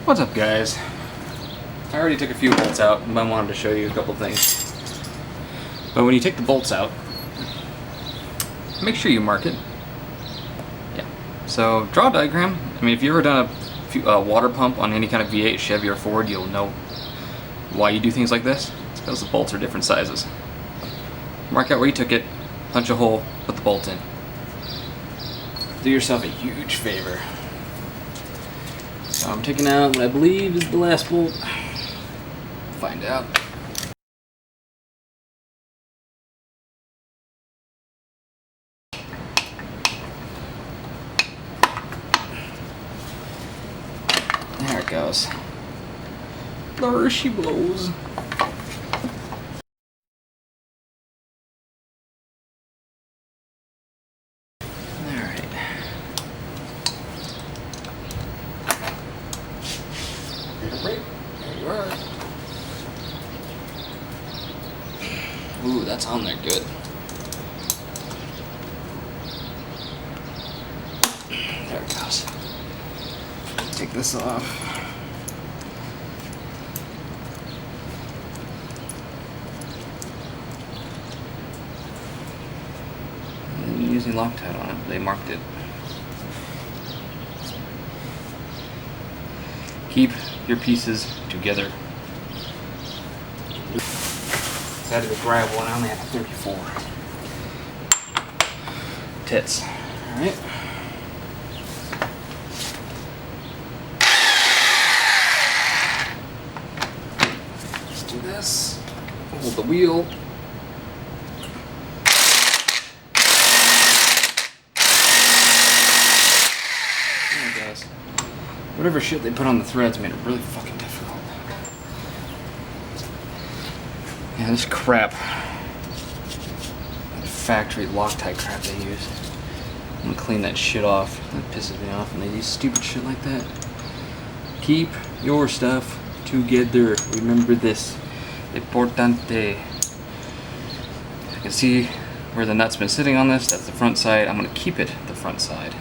What's up, guys? I already took a few bolts out, but I wanted to show you a couple things. But when you take the bolts out, make sure you mark it. Yeah. So draw a diagram. I mean, if you've ever done a water pump on any kind of V8, Chevy, or Ford, you'll know why you do things like this. It's because the bolts are different sizes. Mark out where you took it, punch a hole, put the bolt in. Do yourself a huge favor. So I'm taking out what I believe is the last bolt. Find out. There it goes. There she blows. There you are. Ooh, that's on there good. There it goes. Take this off. And using Loctite on it, they marked it. Keep your pieces together. Had to grab one, I only have 34. Tits. Alright. Let's do this. Hold the wheel. There it goes. Whatever shit they put on the threads made it really fucking difficult. Yeah, this crap. That factory Loctite crap they use. I'm gonna clean that shit off. That pisses me off when they use stupid shit like that. Keep your stuff together. Remember this. Importante. I can see where the nut's been sitting on this. That's the front side. I'm gonna keep it the front side.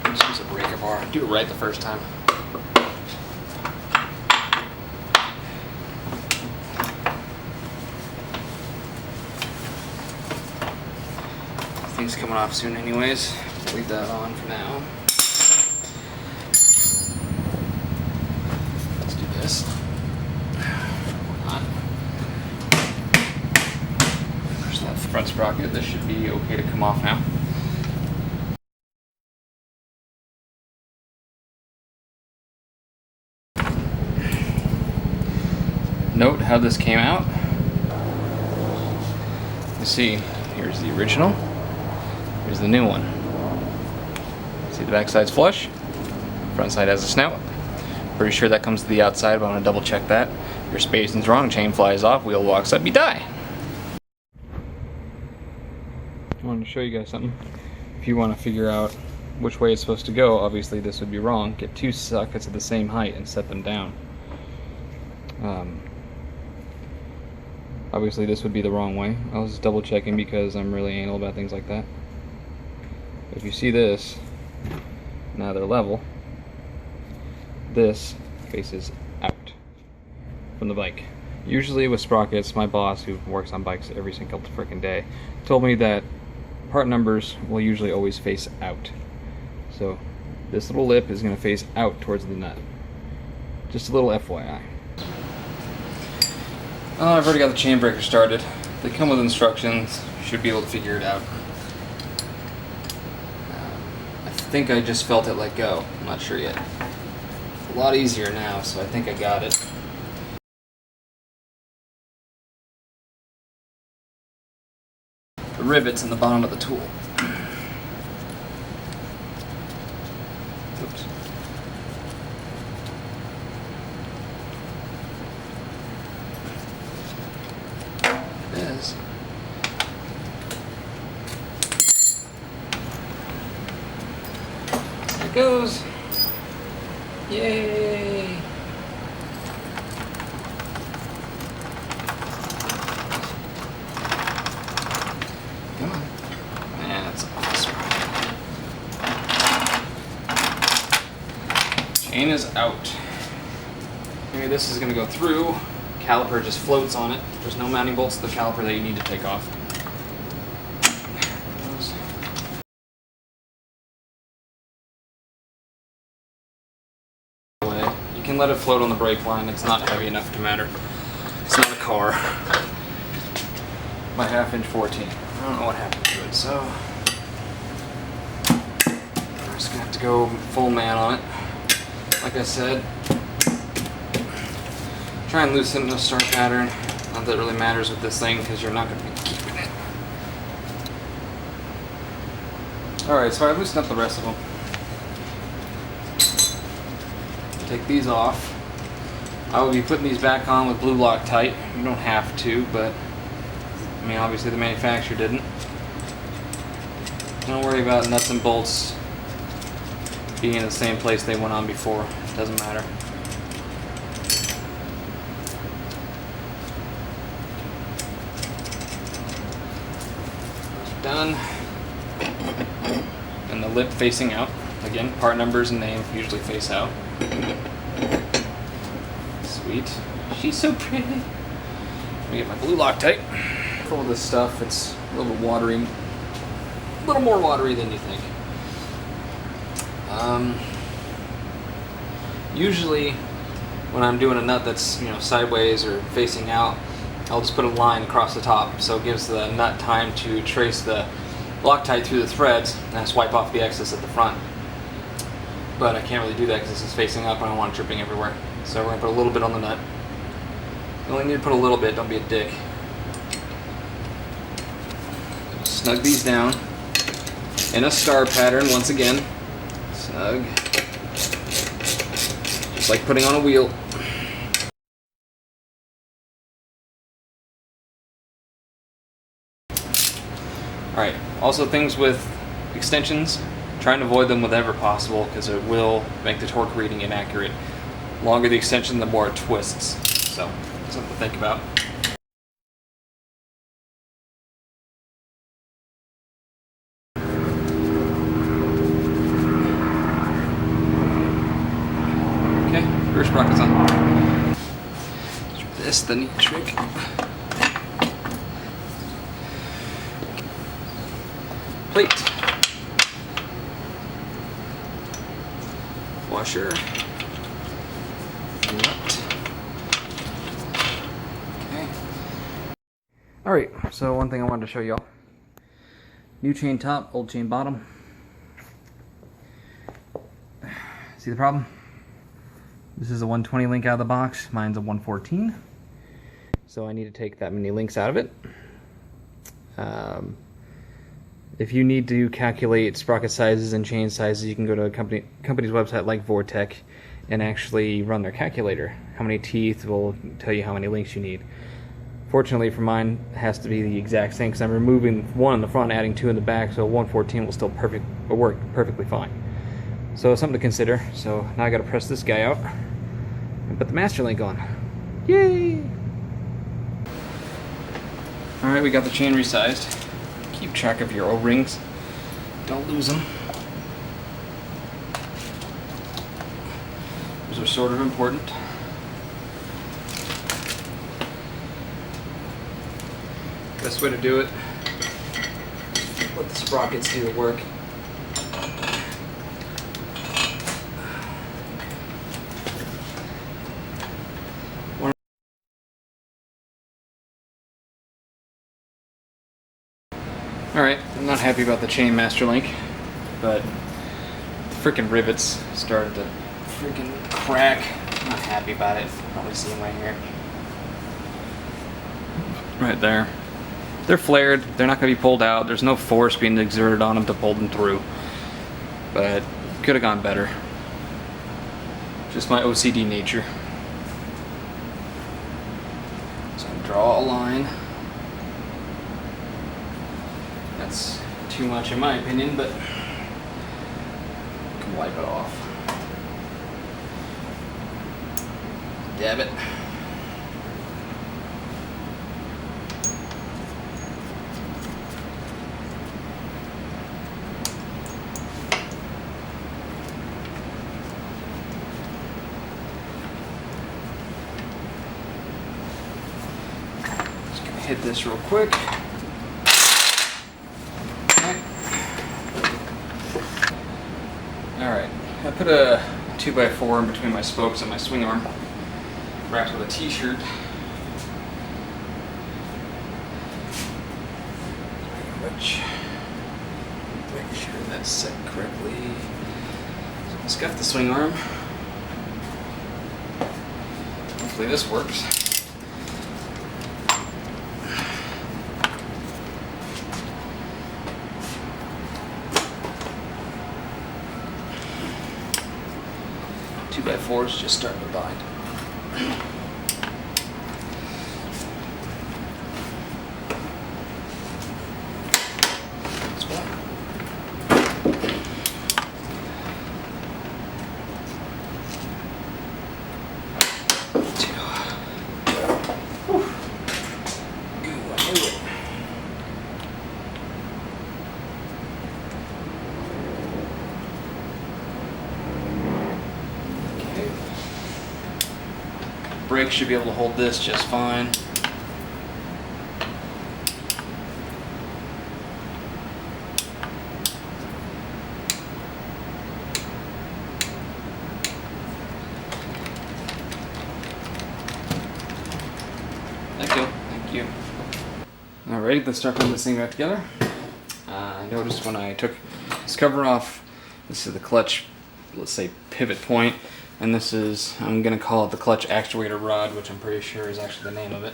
Just use a breaker bar. Do it right the first time. Thing's coming off soon anyways. Leave that on for now. Let's do this. There's that front sprocket. This should be okay to come off now. Note how this came out. You see, here's the original. Here's the new one. See, the back side's flush. Front side has a snout. Pretty sure that comes to the outside, but I'm gonna double check that. Your spacing's wrong, chain flies off, wheel walks up, you die. I wanted to show you guys something. If you want to figure out which way it's supposed to go, obviously this would be wrong. Get two sockets at the same height and set them down. Obviously this would be the wrong way. I was just double checking because I'm really anal about things like that. If you see this, now they're level. This faces out from the bike. Usually with sprockets, my boss, who works on bikes every single freaking day, told me that part numbers will usually always face out. So this little lip is going to face out towards the nut. Just a little FYI. I've already got the chain breaker started. They come with instructions. You should be able to figure it out. I think I just felt it let go. I'm not sure yet. It's a lot easier now, so I think I got it. The rivets in the bottom of the tool. Oops. Is. There it goes. Yay! Come on. Man, that's awesome. Chain is out. Maybe this is going to go through. Caliper just floats on it. There's no mounting bolts to the caliper that you need to take off. You can let it float on the brake line. It's not heavy enough to matter. It's not a car. My 1/2" 14. I don't know what happened to it, so I'm just gonna have to go full man on it. Like I said, try and loosen the start pattern. Not that it really matters with this thing because you're not going to be keeping it. Alright, so I loosened up the rest of them. Take these off. I will be putting these back on with blue Loctite. You don't have to, but I mean, obviously the manufacturer didn't. Don't worry about nuts and bolts being in the same place they went on before. It doesn't matter. Those are done. And the lip facing out. Again, part numbers and name usually face out. Sweet. She's so pretty. Let me get my blue Loctite. Full of this stuff, it's a little bit watery. A little more watery than you think. Usually when I'm doing a nut that's, you know, sideways or facing out, I'll just put a line across the top so it gives the nut time to trace the Loctite through the threads and I just wipe off the excess at the front. But I can't really do that because this is facing up and I don't want it dripping everywhere. So we're going to put a little bit on the nut. You only need to put a little bit, don't be a dick. Snug these down in a star pattern once again. Snug. Just like putting on a wheel. Alright, also things with extensions, try and avoid them whenever possible because it will make the torque reading inaccurate. The longer the extension, the more it twists. So, something to think about. Okay, rear sprocket's on. This, the neat trick. Plate. Washer. Nut. Okay. Alright, so one thing I wanted to show y'all. New chain top, old chain bottom. See the problem? This is a 120 link out of the box. Mine's a 114. So I need to take that many links out of it. If you need to calculate sprocket sizes and chain sizes, you can go to a company's website like Vortec and actually run their calculator. How many teeth will tell you how many links you need. Fortunately for mine, it has to be the exact same because I'm removing one in the front, adding two in the back, so 114 will still work perfectly fine. So something to consider. So now I got to press this guy out and put the master link on. Yay! All right, we got the chain resized. Keep track of your O-rings. Don't lose them. Those are sort of important. Best way to do it, let the sprockets do the work. Alright, I'm not happy about the chain master link, but the freaking rivets started to freaking crack. I'm not happy about it. Probably see them right here. Right there. They're flared, they're not going to be pulled out, there's no force being exerted on them to pull them through. But could have gone better. Just my OCD nature. So I draw a line. That's too much in my opinion, but I can wipe it off. Dab it. hit this real quick. Alright, I put a 2x4 in between my spokes and my swing arm, wrapped with a t-shirt. Which, make sure that's set correctly. So scuff the swing arm. Hopefully this works. Two by fours just starting to bind. That's one. Two. Whew. Ooh, I knew it. Brake should be able to hold this just fine. Thank you. Alright, let's start putting this thing back together. I noticed when I took this cover off, this is the clutch, let's say pivot point. And this is, I'm going to call it the clutch actuator rod, which I'm pretty sure is actually the name of it.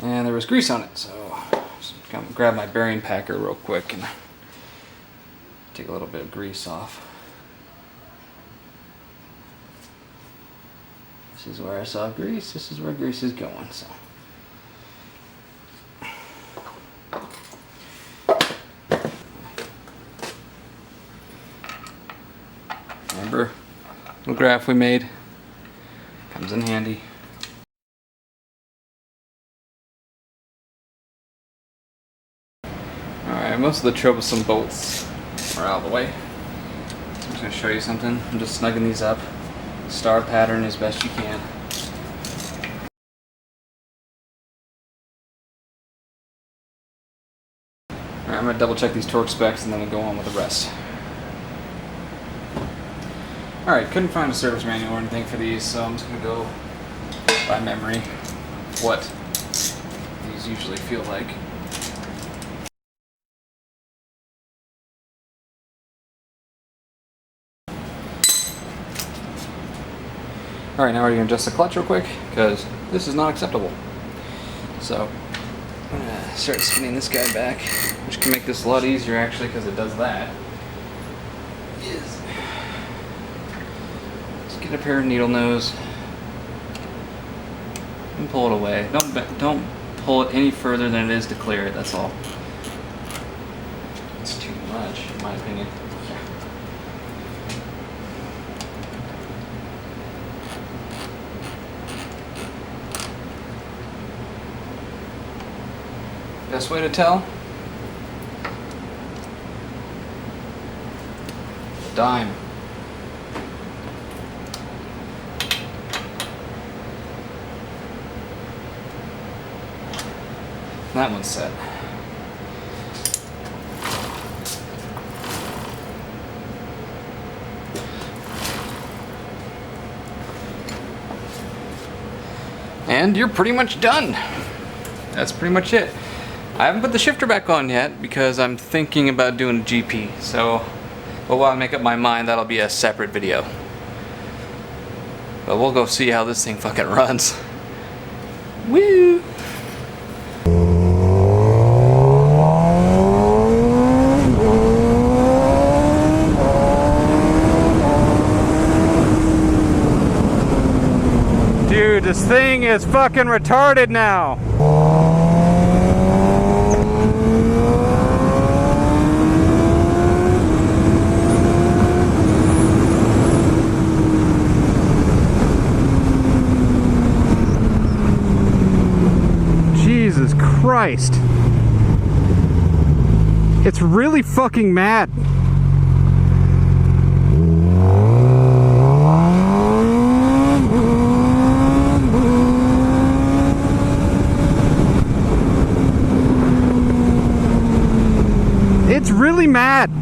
And there was grease on it, so just gonna grab my bearing packer real quick and take a little bit of grease off. This is where I saw grease, this is where grease is going, so. Remember? Little graph we made comes in handy. Alright, most of the troublesome bolts are out of the way. I'm just going to show you something. I'm just snugging these up. Star pattern as best you can. Alright, I'm going to double check these torque specs and then we'll go on with the rest. Alright, couldn't find a service manual or anything for these, so I'm just going to go by memory what these usually feel like. Alright, now we're going to adjust the clutch real quick, because this is not acceptable. So, I'm going to start spinning this guy back, which can make this a lot easier actually, because it does that. Get a pair of needle nose and pull it away. Don't pull it any further than it is to clear it, that's all. It's too much, in my opinion. Best way to tell? Dime. That one's set. And you're pretty much done. That's pretty much it. I haven't put the shifter back on yet because I'm thinking about doing a GP. So, but while I make up my mind, that'll be a separate video. But we'll go see how this thing fucking runs. Woo! Dude, this thing is fucking retarded now. Jesus Christ. It's really fucking mad. really mad.